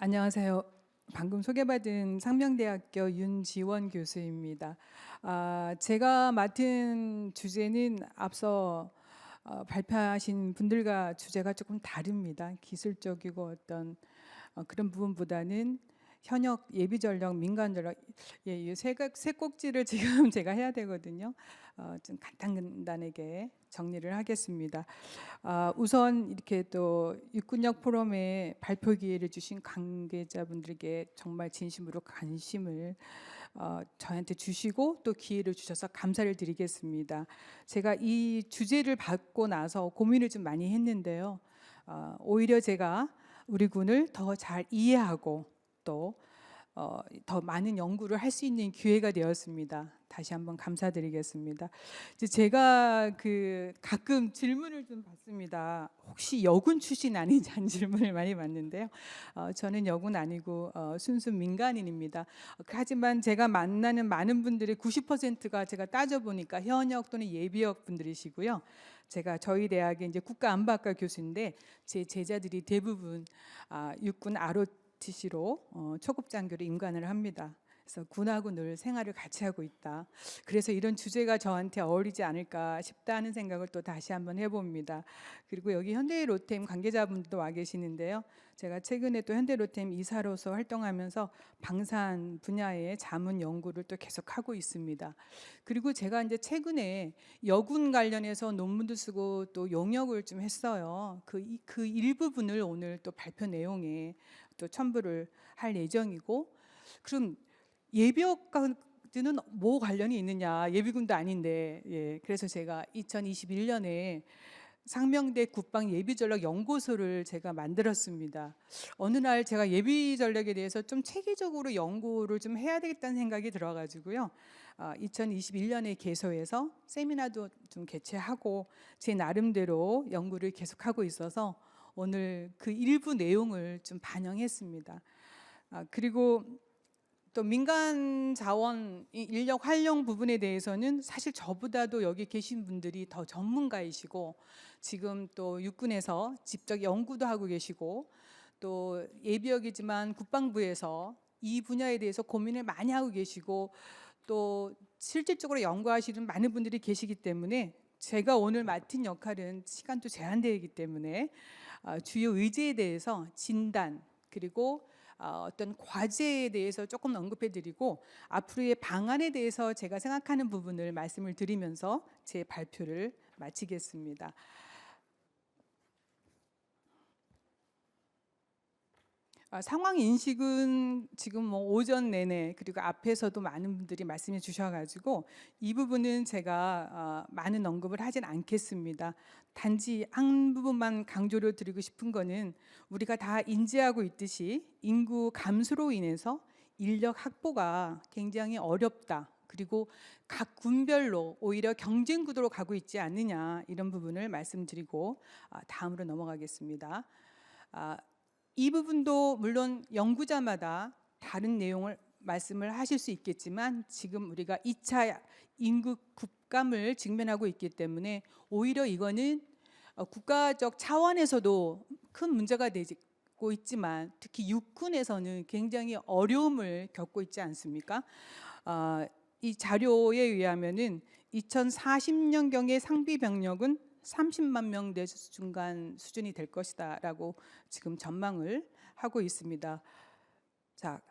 안녕하세요. 방금 소개받은 상명대학교 윤지원 교수입니다. 제가 맡은 주제는 앞서 발표하신 분들과 주제가 조금 다릅니다. 기술적이고 어떤 그런 부분보다는 현역, 예비 전력, 민간 전력, 세 꼭지를 지금 제가 해야 되거든요. 좀 간단하게 정리를 하겠습니다. 우선 이렇게 또 육군역 포럼에 발표 기회를 주신 관계자분들께 정말 진심으로 관심을 저한테 주시고 또 기회를 주셔서 감사를 드리겠습니다. 제가 이 주제를 받고 나서 고민을 좀 많이 했는데요. 오히려 제가 우리 군을 더 잘 이해하고 또 더 많은 연구를 할 수 있는 기회가 되었습니다. 다시 한번 감사드리겠습니다. 이제 제가 가끔 질문을 좀 받습니다. 혹시 여군 출신 아닌지 하는 질문을 많이 받는데요. 저는 여군 아니고 순수 민간인입니다. 하지만 제가 만나는 많은 분들의 90%가 제가 따져보니까 현역 또는 예비역 분들이시고요. 제가 저희 대학의 이제 국가안보학과 교수인데 제 제자들이 대부분 육군 ROTC로 초급 장교로 임관을 합니다. 그래서 군하고 늘 생활을 같이 하고 있다. 그래서 이런 주제가 저한테 어울리지 않을까 싶다는 생각을 또 다시 한번 해봅니다. 그리고 여기 현대로템 관계자분들도 와 계시는데요. 제가 최근에 또 현대로템 이사로서 활동하면서 방산 분야의 자문 연구를 또 계속하고 있습니다. 그리고 제가 이제 최근에 여군 관련해서 논문도 쓰고 또 용역을 좀 했어요. 그 일부분을 오늘 또 발표 내용에 또 첨부를 할 예정이고, 그럼 예비역과는 뭐 관련이 있느냐? 예비군도 아닌데, 그래서 제가 2021년에 상명대 국방 예비전력 연구소를 제가 만들었습니다. 어느 날 제가 예비전력에 대해서 좀 체계적으로 연구를 좀 해야 되겠다는 생각이 들어가지고요. 2021년에 개소해서 세미나도 좀 개최하고 제 나름대로 연구를 계속하고 있어서 오늘 그 일부 내용을 좀 반영했습니다. 그리고 또 민간 자원 인력 활용 부분에 대해서는 사실 저보다도 여기 계신 분들이 더 전문가이시고 지금 또 육군에서 직접 연구도 하고 계시고 또 예비역이지만 국방부에서 이 분야에 대해서 고민을 많이 하고 계시고 또 실질적으로 연구하시는 많은 분들이 계시기 때문에 제가 오늘 맡은 역할은 시간도 제한되기 때문에 주요 의제에 대해서 진단 그리고 어떤 과제에 대해서 조금 언급해드리고 앞으로의 방안에 대해서 제가 생각하는 부분을 말씀을 드리면서 제 발표를 마치겠습니다. 상황 인식은 지금 뭐 오전 내내 그리고 앞에서도 많은 분들이 말씀해 주셔가지고 이 부분은 제가 많은 언급을 하진 않겠습니다. 단지 한 부분만 강조를 드리고 싶은 거는 우리가 다 인지하고 있듯이 인구 감소로 인해서 인력 확보가 굉장히 어렵다. 그리고 각 군별로 오히려 경쟁 구도로 가고 있지 않느냐 이런 부분을 말씀드리고 다음으로 넘어가겠습니다. 이 부분도 물론 연구자마다 다른 내용을 말씀을 하실 수 있겠지만 지금 우리가 2차 인구 급감을 직면하고 있기 때문에 오히려 이거는 국가적 차원에서도 큰 문제가 되고 있지만 특히 육군에서는 굉장히 어려움을 겪고 있지 않습니까? 이 자료에 의하면은 2040년경의 상비 병력은 30만 명 내수 중간 수준이 될 것이다라고 지금 전망을 하고 있습니다. 자,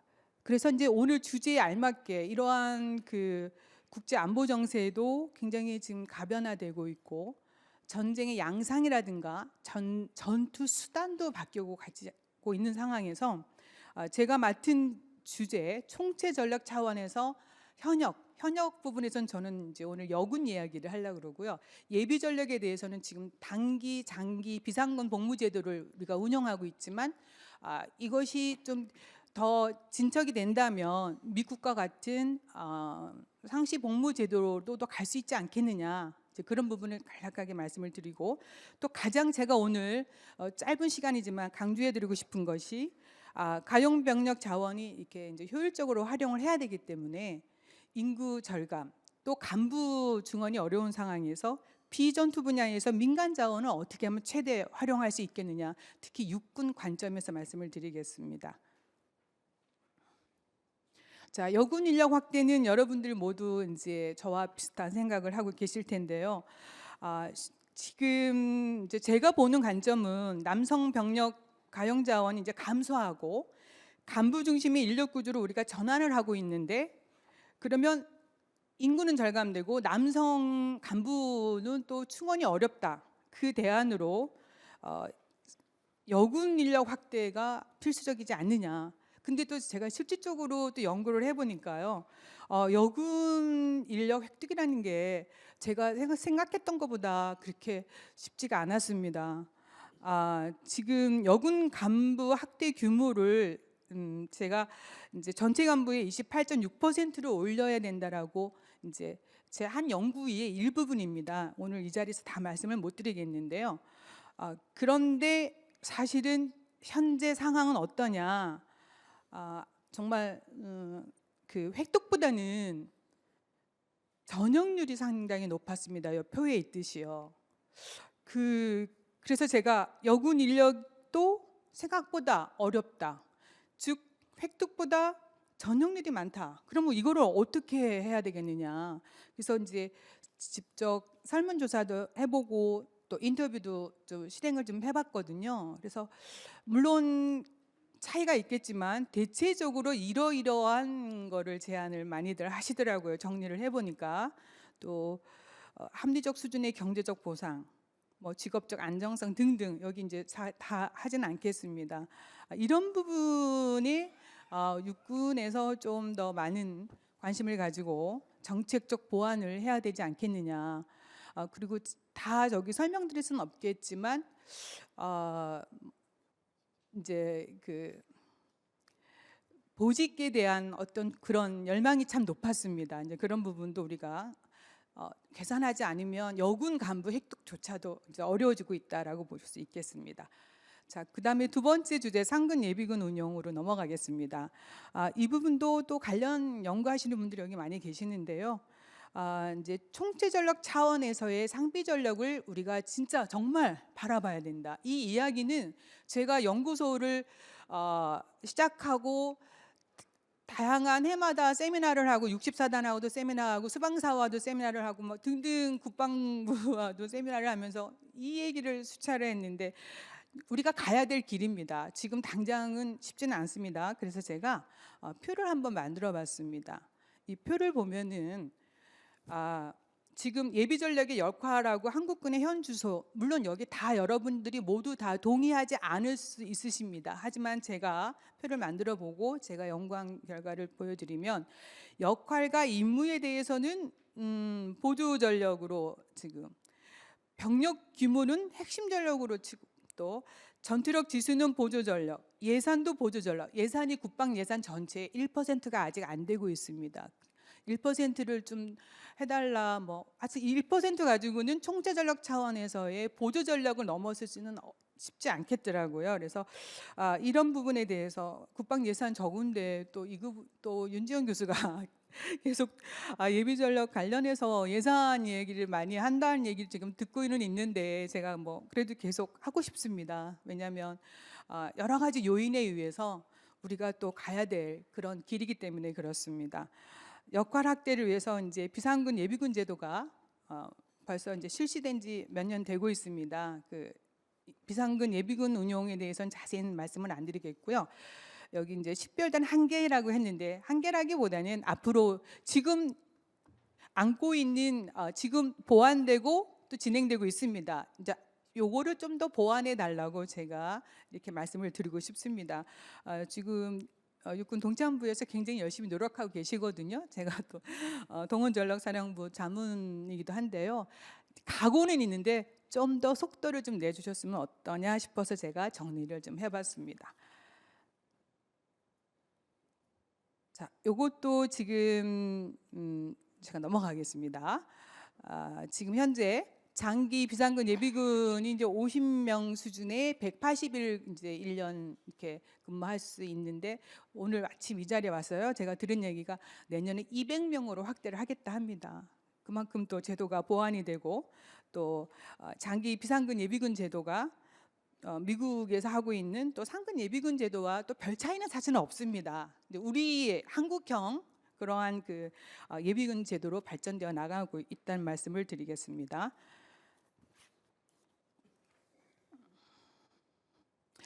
그래서 이제 오늘 주제에 알맞게 이러한 국제 안보 정세도 굉장히 지금 가변화되고 있고 전쟁의 양상이라든가 전투 수단도 바뀌고 가고 있는 상황에서 제가 맡은 주제 총체 전략 차원에서 현역 부분에선 저는 이제 오늘 여군 이야기를 하려고 그러고요. 예비 전력에 대해서는 지금 단기, 장기 비상근 복무 제도를 우리가 운영하고 있지만 이것이 좀 더 진척이 된다면 미국과 같은 상시 복무 제도로도 갈 수 있지 않겠느냐. 그런 부분을 간략하게 말씀을 드리고 또 가장 제가 오늘 짧은 시간이지만 강조해드리고 싶은 것이 가용 병력 자원이 이렇게 이제 효율적으로 활용을 해야 되기 때문에 인구 절감 또 간부 증원이 어려운 상황에서 비전투 분야에서 민간 자원을 어떻게 하면 최대 활용할 수 있겠느냐 특히 육군 관점에서 말씀을 드리겠습니다. 자, 여군 인력 확대는 여러분들 모두 이제 저와 비슷한 생각을 하고 계실 텐데요. 지금 이제 제가 보는 관점은 남성 병력 가용 자원이 이제 감소하고 간부 중심의 인력 구조로 우리가 전환을 하고 있는데, 그러면 인구는 절감되고 남성 간부는 또 충원이 어렵다. 그 대안으로 여군 인력 확대가 필수적이지 않느냐. 근데 또 제가 실질적으로 또 연구를 해보니까요, 여군 인력 획득이라는 게 제가 생각했던 것보다 그렇게 쉽지가 않았습니다. 지금 여군 간부 확대 규모를 제가 이제 전체 간부의 28.6%로 올려야 된다라고 이제 제 한 연구의 일부분입니다. 오늘 이 자리에서 다 말씀을 못 드리겠는데요. 그런데 사실은 현재 상황은 어떠냐? 정말 그 획득보다는 전역률이 상당히 높았습니다. 이 표에 있듯이요. 그래서 제가 여군 인력도 생각보다 어렵다. 즉 획득보다 전역률이 많다. 그러면 이거를 어떻게 해야 되겠느냐? 그래서 이제 직접 설문조사도 해보고 또 인터뷰도 좀 실행을 좀 해봤거든요. 그래서 물론 차이가 있겠지만 대체적으로 이러이러한 거를 제안을 많이들 하시더라고요. 정리를 해보니까 또 합리적 수준의 경제적 보상, 뭐 직업적 안정성 등등, 여기 이제 다 하진 않겠습니다. 이런 부분이 육군에서 좀 더 많은 관심을 가지고 정책적 보완을 해야 되지 않겠느냐. 그리고 다 저기 설명드릴 수는 없겠지만 이제 그 보직에 대한 어떤 그런 열망이 참 높았습니다. 이제 그런 부분도 우리가 계산하지 않으면 여군 간부 획득조차도 이제 어려워지고 있다라고 볼 수 있겠습니다. 자, 그다음에 두 번째 주제 상근 예비군 운영으로 넘어가겠습니다. 이 부분도 또 관련 연구하시는 분들이 여기 많이 계시는데요. 이제 총체 전력 차원에서의 상비 전력을 우리가 진짜 정말 바라봐야 된다. 이 이야기는 제가 연구소를 시작하고 다양한 해마다 세미나를 하고 64단하고도 세미나하고 수방사와도 세미나를 하고 뭐 등등 국방부와도 세미나를 하면서 이 얘기를 수차례 했는데 우리가 가야 될 길입니다. 지금 당장은 쉽지는 않습니다. 그래서 제가 표를 한번 만들어 봤습니다. 이 표를 보면은 지금 예비전력의 역할하고 한국군의 현 주소, 물론 여기 다 여러분들이 모두 다 동의하지 않을 수 있으십니다. 하지만 제가 표를 만들어 보고 제가 연구한 결과를 보여드리면 역할과 임무에 대해서는 보조 전력으로 지금, 병력 규모는 핵심 전력으로 치고, 또 전투력 지수는 보조 전력, 예산도 보조 전력, 예산이 국방 예산 전체의 1%가 아직 안 되고 있습니다. 1%를 좀 해달라, 뭐 아직 1% 가지고는 총체 전력 차원에서의 보조 전력을 넘어서지는 쉽지 않겠더라고요. 그래서 이런 부분에 대해서 국방 예산 적은데 또 윤지영 교수가 계속 예비 전력 관련해서 예산 얘기를 많이 한다는 얘기를 지금 듣고는 있는데 제가 뭐 그래도 계속 하고 싶습니다. 왜냐하면 여러 가지 요인에 의해서 우리가 또 가야 될 그런 길이기 때문에 그렇습니다. 역할 확대를 위해서 이제 비상군 예비군 제도가 벌써 이제 실시된 지 몇 년 되고 있습니다. 그 비상군 예비군 운용에 대해서는 자세한 말씀은 안 드리겠고요. 여기 이제 식별단 한계라고 했는데, 한계라기보다는 앞으로 지금 안고 있는 지금 보완되고 또 진행되고 있습니다. 이제 요거를 좀 더 보완해 달라고 제가 이렇게 말씀을 드리고 싶습니다. 지금 육군 동참부에서 굉장히 열심히 노력하고 계시거든요. 제가 또 동원전력사령부 자문이기도 한데요. 각오는 있는데 좀 더 속도를 좀 내주셨으면 어떠냐 싶어서 제가 정리를 좀 해봤습니다. 자, 요것도 지금 제가 넘어가겠습니다. 지금 현재 장기 비상군 예비군이 이제 50명 수준의 180일 이제 1년 이렇게 근무할 수 있는데, 오늘 아침 이 자리에 왔어요. 제가 들은 얘기가 내년에 200명으로 확대를 하겠다 합니다. 그만큼 또 제도가 보완이 되고, 또 장기 비상군 예비군 제도가 미국에서 하고 있는 또 상근 예비군 제도와 또 별 차이는 사실은 없습니다. 근데 우리 한국형 그러한 예비군 제도로 발전되어 나가고 있다는 말씀을 드리겠습니다.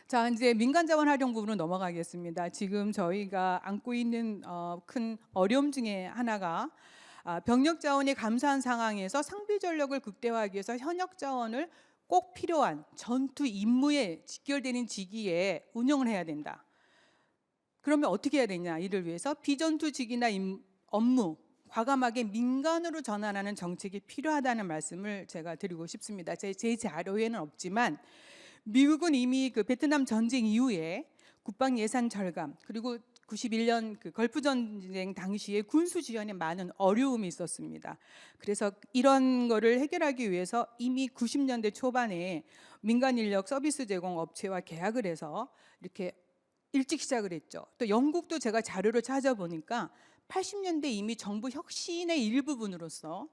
자, 이제 민간 자원 활용 부분으로 넘어가겠습니다. 지금 저희가 안고 있는 큰 어려움 중에 하나가 병력 자원이 감소한 상황에서 상비 전력을 극대화하기 위해서 현역 자원을 꼭 필요한 전투 임무에 직결되는 직위에 운영을 해야 된다. 그러면 어떻게 해야 되냐? 이를 위해서 비전투직이나 업무 과감하게 민간으로 전환하는 정책이 필요하다는 말씀을 제가 드리고 싶습니다. 제 자료에는 없지만 미국은 이미 베트남 전쟁 이후에 국방 예산 절감 그리고 91년 걸프 전쟁 당시에 군수 지원에 많은 어려움이 있었습니다. 그래서 이런 거를 해결하기 위해서 이미 90년대 초반에 민간 인력 서비스 제공 업체와 계약을 해서 이렇게 일찍 시작을 했죠. 또 영국도 제가 자료를 찾아보니까 80년대 이미 정부 혁신의 일부분으로서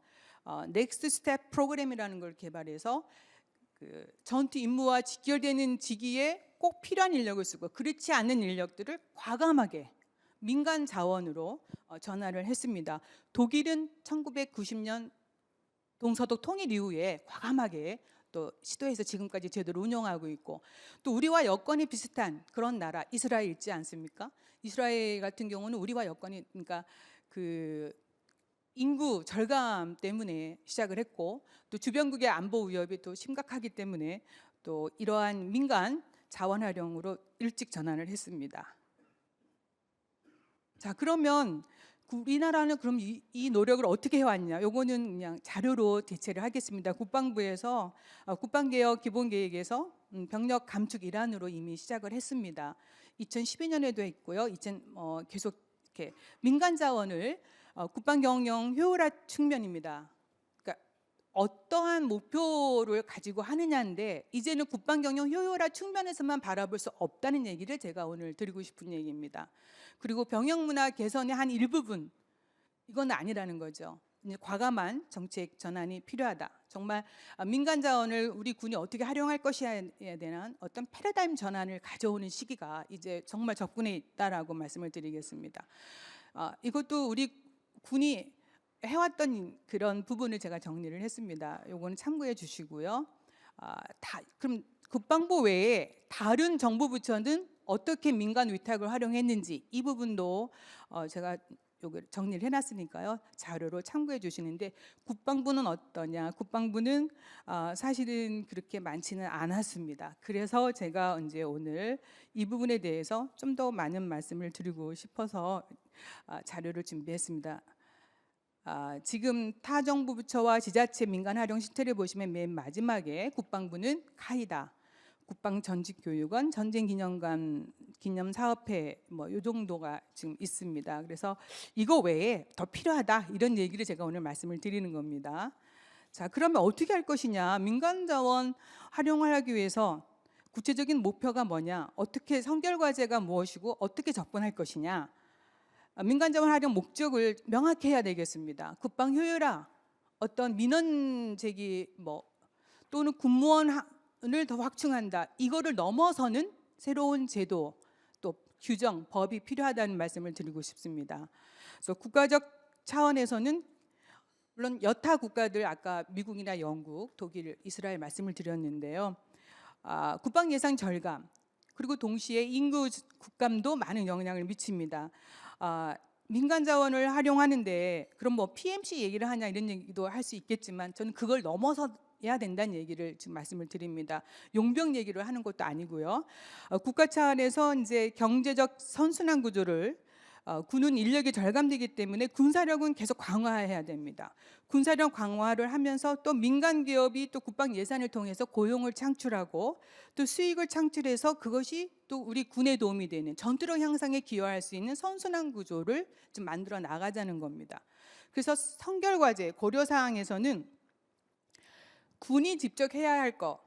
넥스트 스텝 프로그램이라는 걸 개발해서 전투 임무와 직결되는 직위에 꼭 필요한 인력을 쓰고 그렇지 않은 인력들을 과감하게 민간 자원으로 전환을 했습니다. 독일은 1990년 동서독 통일 이후에 과감하게 또 시도해서 지금까지 제대로 운영하고 있고, 또 우리와 여건이 비슷한 그런 나라 이스라엘 있지 않습니까? 이스라엘 같은 경우는 우리와 여건이 그러니까 인구 절감 때문에 시작을 했고, 또 주변국의 안보 위협이 또 심각하기 때문에 또 이러한 민간 자원 활용으로 일찍 전환을 했습니다. 자, 그러면 우리나라는 그럼 이 노력을 어떻게 해왔냐? 요거는 그냥 자료로 대체를 하겠습니다. 국방부에서 국방개혁 기본계획에서 병력 감축 일환으로 이미 시작을 했습니다. 2012년에도 했고요. 계속 이렇게 민간 자원을 국방 경영 효율화 측면입니다. 그러니까 어떠한 목표를 가지고 하느냐인데 이제는 국방 경영 효율화 측면에서만 바라볼 수 없다는 얘기를 제가 오늘 드리고 싶은 얘기입니다. 그리고 병역 문화 개선의 한 일부분, 이건 아니라는 거죠. 과감한 정책 전환이 필요하다. 정말 민간 자원을 우리 군이 어떻게 활용할 것이에 대한 어떤 패러다임 전환을 가져오는 시기가 이제 정말 접근해 있다라고 말씀을 드리겠습니다. 이것도 우리 군이 해왔던 그런 부분을 제가 정리를 했습니다. 요거는 참고해 주시고요. 그럼 국방부 외에 다른 정부 부처는 어떻게 민간 위탁을 활용했는지 이 부분도 제가 요걸 정리를 해놨으니까요. 자료로 참고해 주시는데, 국방부는 어떠냐? 국방부는 사실은 그렇게 많지는 않았습니다. 그래서 제가 이제 오늘 이 부분에 대해서 좀 더 많은 말씀을 드리고 싶어서 자료를 준비했습니다. 지금 타 정부 부처와 지자체 민간 활용 실태를 보시면 맨 마지막에 국방부는 카이다, 국방전직교육원, 전쟁기념사업회 이 정도가 지금 있습니다. 그래서 이거 외에 더 필요하다 이런 얘기를 제가 오늘 말씀을 드리는 겁니다. 자, 그러면 어떻게 할 것이냐? 민간 자원 활용을 하기 위해서 구체적인 목표가 뭐냐? 어떻게 선결과제가 무엇이고 어떻게 접근할 것이냐? 민간 자원 활용 목적을 명확히 해야 되겠습니다. 국방 효율화, 어떤 민원 제기 또는 군무원을 더 확충한다. 이거를 넘어서는 새로운 제도, 또 규정, 법이 필요하다는 말씀을 드리고 싶습니다. 그래서 국가적 차원에서는 물론 여타 국가들, 아까 미국이나 영국, 독일, 이스라엘 말씀을 드렸는데요. 국방 예산 절감, 그리고 동시에 인구 국감도 많은 영향을 미칩니다. 민간 자원을 활용하는데 그럼 PMC 얘기를 하냐 이런 얘기도 할 수 있겠지만, 저는 그걸 넘어서야 된다는 얘기를 지금 말씀을 드립니다. 용병 얘기를 하는 것도 아니고요. 국가 차원에서 이제 경제적 선순환 구조를 군은 인력이 절감되기 때문에 군사력은 계속 강화해야 됩니다. 군사력 강화를 하면서 또 민간 기업이 또 국방 예산을 통해서 고용을 창출하고 또 수익을 창출해서 그것이 또 우리 군에 도움이 되는 전투력 향상에 기여할 수 있는 선순환 구조를 좀 만들어 나가자는 겁니다. 그래서 선결과제 고려 사항에서는 군이 직접 해야 할 거,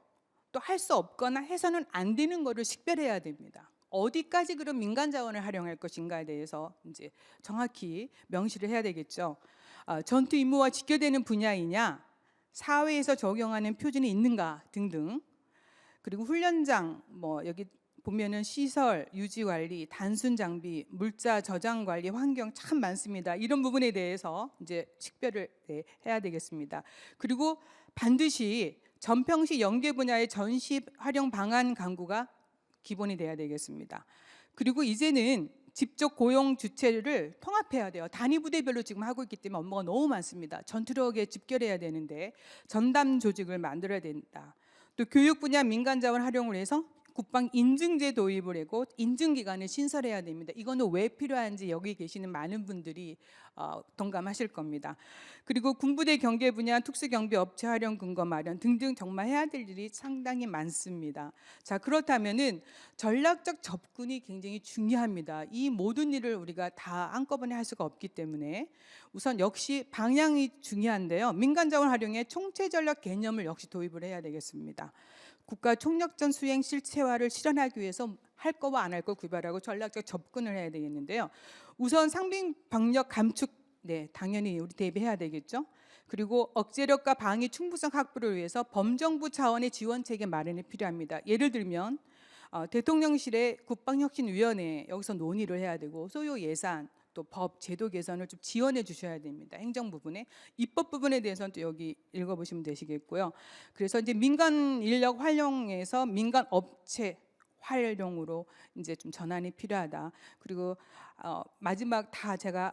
또 할 수 없거나 해서는 안 되는 거를 식별해야 됩니다. 어디까지 그럼 민간 자원을 활용할 것인가에 대해서 이제 정확히 명시를 해야 되겠죠. 전투 임무와 직결되는 분야이냐, 사회에서 적용하는 표준이 있는가 등등. 그리고 훈련장 뭐 여기 보면은 시설, 유지 관리, 단순 장비, 물자 저장 관리, 환경 참 많습니다. 이런 부분에 대해서 이제 식별을 해야 되겠습니다. 그리고 반드시 전평시 연계 분야의 전시 활용 방안 강구가 기본이 돼야 되겠습니다. 그리고 이제는 직접 고용 주체를 통합해야 돼요. 단위 부대별로 지금 하고 있기 때문에 업무가 너무 많습니다. 전투력에 집결해야 되는데 전담 조직을 만들어야 된다. 또 교육 분야 민간 자원 활용을 해서 국방 인증제 도입을 하고 인증기관을 신설해야 됩니다. 이거는 왜 필요한지 여기 계시는 많은 분들이 동감하실 겁니다. 그리고 군부대 경계 분야 특수경비 업체 활용 근거 마련 등등 정말 해야 될 일이 상당히 많습니다. 자, 그렇다면은 전략적 접근이 굉장히 중요합니다. 이 모든 일을 우리가 다 한꺼번에 할 수가 없기 때문에 우선 역시 방향이 중요한데요. 민간 자원 활용의 총체 전략 개념을 역시 도입을 해야 되겠습니다. 국가 총력전 수행 실체화를 실현하기 위해서 할 거와 안 할 거 구별하고 전략적 접근을 해야 되겠는데요. 우선 상兵 병력 감축 당연히 우리 대비해야 되겠죠. 그리고 억제력과 방위 충분성 확보를 위해서 범정부 차원의 지원 체계 마련이 필요합니다. 예를 들면 대통령실의 국방혁신위원회 여기서 논의를 해야 되고 소요 예산 또 법 제도 개선을 좀 지원해 주셔야 됩니다. 행정 부분에 입법 부분에 대해서는 또 여기 읽어보시면 되시겠고요. 그래서 이제 민간 인력 활용해서 민간 업체 활용으로 이제 좀 전환이 필요하다. 그리고 마지막 다 제가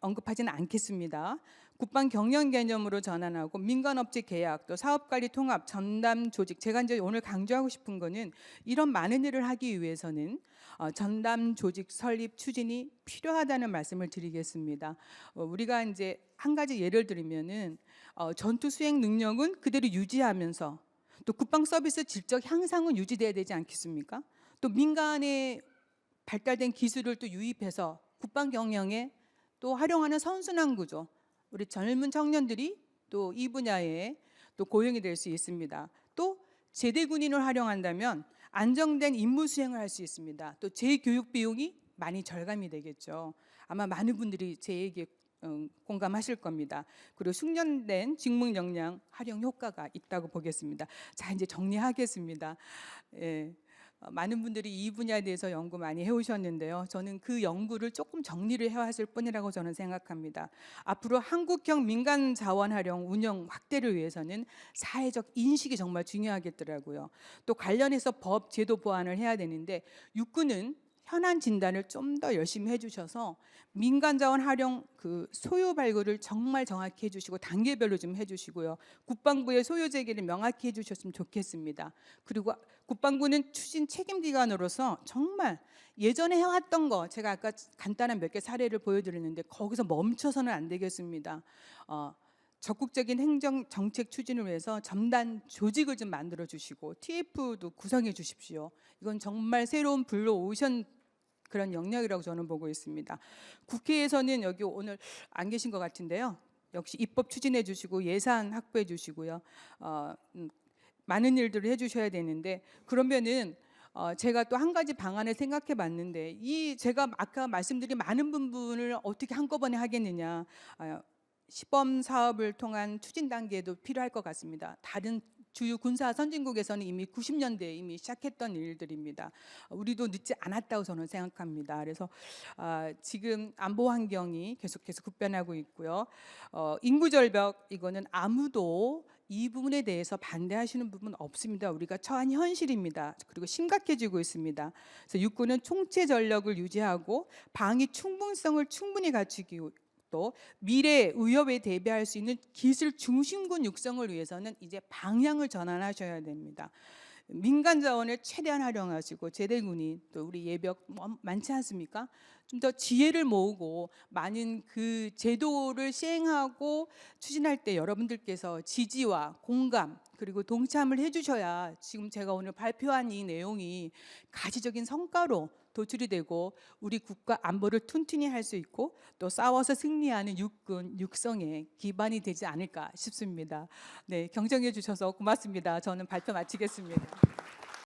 언급하지는 않겠습니다. 국방 경영 개념으로 전환하고 민간업체 계약 또 사업관리 통합 전담 조직 제가 이제 오늘 강조하고 싶은 거는 이런 많은 일을 하기 위해서는 전담 조직 설립 추진이 필요하다는 말씀을 드리겠습니다. 우리가 이제 한 가지 예를 들면은 전투 수행 능력은 그대로 유지하면서 또 국방 서비스 질적 향상은 유지돼야 되지 않겠습니까? 또 민간에 발달된 기술을 또 유입해서 국방 경영에 또 활용하는 선순환 구조. 우리 젊은 청년들이 또 이 분야에 또 고용이 될 수 있습니다. 또 제대 군인을 활용한다면 안정된 임무 수행을 할 수 있습니다. 또 재교육 비용이 많이 절감이 되겠죠. 아마 많은 분들이 제 얘기에 공감하실 겁니다. 그리고 숙련된 직무 역량 활용 효과가 있다고 보겠습니다. 자, 이제 정리하겠습니다. 많은 분들이 이 분야에 대해서 연구 많이 해오셨는데요. 저는 그 연구를 조금 정리를 해왔을 뿐이라고 저는 생각합니다. 앞으로 한국형 민간 자원 활용 운영 확대를 위해서는 사회적 인식이 정말 중요하겠더라고요. 또 관련해서 법 제도 보완을 해야 되는데 육군은 현안 진단을 좀 더 열심히 해주셔서 민간 자원 활용 그 소요 발굴을 정말 정확히 해주시고 단계별로 좀 해주시고요. 국방부의 소요 제기를 명확히 해주셨으면 좋겠습니다. 그리고 국방부는 추진 책임 기관으로서 정말 예전에 해왔던 거 제가 아까 간단한 몇 개 사례를 보여드렸는데 거기서 멈춰서는 안 되겠습니다. 적극적인 행정 정책 추진을 위해서 전담 조직을 좀 만들어 주시고 TF도 구성해 주십시오. 이건 정말 새로운 블루 오션 그런 영역이라고 저는 보고 있습니다. 국회에서는 여기 오늘 안 계신 것 같은데요. 역시 입법 추진해 주시고 예산 확보해 주시고요. 많은 일들을 해주셔야 되는데 그러면은 제가 또 한 가지 방안을 생각해 봤는데 이 제가 아까 말씀드린 많은 부분을 어떻게 한꺼번에 하겠느냐. 시범 사업을 통한 추진 단계도 필요할 것 같습니다. 다른 주요 군사 선진국에서는 이미 90년대에 이미 시작했던 일들입니다. 우리도 늦지 않았다고 저는 생각합니다. 그래서 지금 안보 환경이 계속해서 급변하고 있고요. 인구 절벽 이거는 아무도 이 부분에 대해서 반대하시는 부분 없습니다. 우리가 처한 현실입니다. 그리고 심각해지고 있습니다. 그래서 육군은 총체 전력을 유지하고 방위 충분성을 충분히 갖추기 또 미래 위협에 대비할 수 있는 기술 중심군 육성을 위해서는 이제 방향을 전환하셔야 됩니다. 민간 자원을 최대한 활용하시고 제대군이 또 우리 예벽 많지 않습니까? 좀 더 지혜를 모으고 많은 그 제도를 시행하고 추진할 때 여러분들께서 지지와 공감 그리고 동참을 해주셔야 지금 제가 오늘 발표한 이 내용이 가시적인 성과로 도출이 되고 우리 국가 안보를 튼튼히 할 수 있고 또 싸워서 승리하는 육군 육성의 기반이 되지 않을까 싶습니다. 네, 경청해 주셔서 고맙습니다. 저는 발표 마치겠습니다.